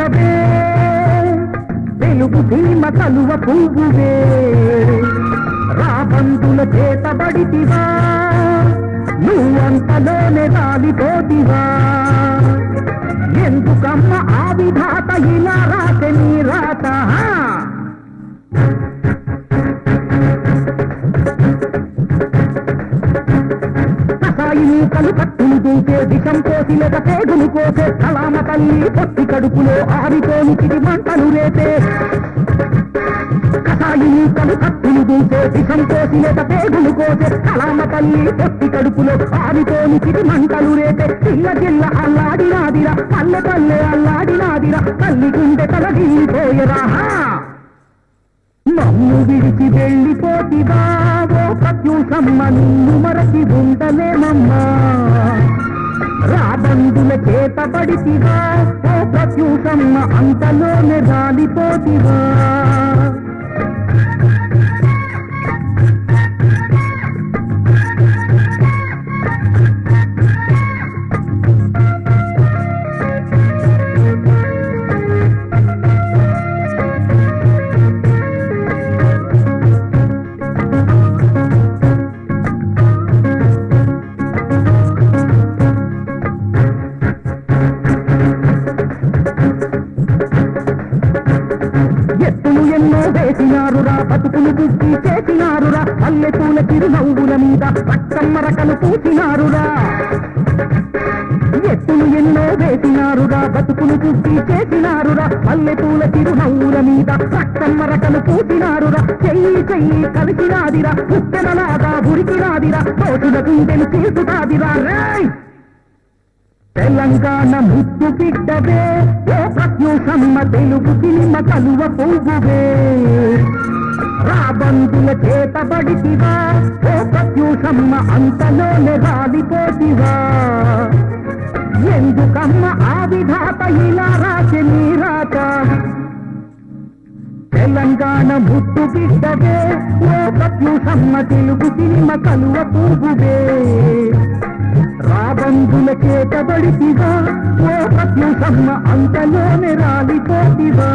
బిడ్డవే తెలుగు సీమ కలువ పువ్వువే రాబందుల చేతబడితివా నువ్వంతలోనే రాలిపోతివా ఎందుకమ్మ ఆ విధాత ఇలా రాసే నీ రాత కసాయిని కలుకట్టును దూసే విషం కోసి లేక పేగులు కోసే కలామ తల్లి పొత్తి కడుపులో ఆరితోని చిరి మంటలు రేపే కసాయిని కలుకట్టును దూసే విషం కోసి లేక పేగులు కోసే కలామ తల్లి పొత్తి కడుపులో ఆరితోని చిరి మంటలు రేపే చిల్ల జిల్ల అల్లాడినాదిరా పల్లె పల్లె అల్లాడినాదిరా తల్లి గుండె తలగిలిపోయరా మమ్ము విడిచి వెళ్ళిపోతివా ఓ ప్రత్యూషమ్మ నిన్ను మరచి ఉండలేమమ్మా రాబందుల చేతబడితివా ఓ ప్రత్యూషమ్మ అంతలోనే రాలిపోతివా వేసినారురా బతుకులు బుద్ధి చేసినారురా పల్లెటూల చిరునవ్వుల మీద పచ్చమ్మరకలు పూసినారురా ఎత్తులు ఎన్నో వేసినారురా బతుకులు బుద్ధి చేసినారురా పల్లెటూల చిరునవ్వుల మీద పచ్చమ్మరకలు పూసినారురా చెయ్యి చెయ్యి కలిసినాదిరా పుట్టెనలాగా ఉరికినాదిరా తోటుల గుండెలు తీసుకాదిరా రేయ్ తెలంగాణ ముద్దు బిడ్డవే ఓ ప్రత్యూషమ్మ తెలుగు సినిమ కలువ పువ్వువే రాబందుల చేతబడితివా ఓ ప్రత్యూషమ్మ అంతలోనే రాలిపోతివా ఎందుకమ్మ ఆ విధాత ఇలా రాసే నీ రాత తెలంగాణ ముద్దు బిడ్డవే ఓ ప్రత్యూషమ్మ తెలుగు సినిమ కలువ పువ్వువే రాబందుల చేతబడితివా ఓ ప్రత్యూషమ్మ అంతలోనే రాలిపోతివా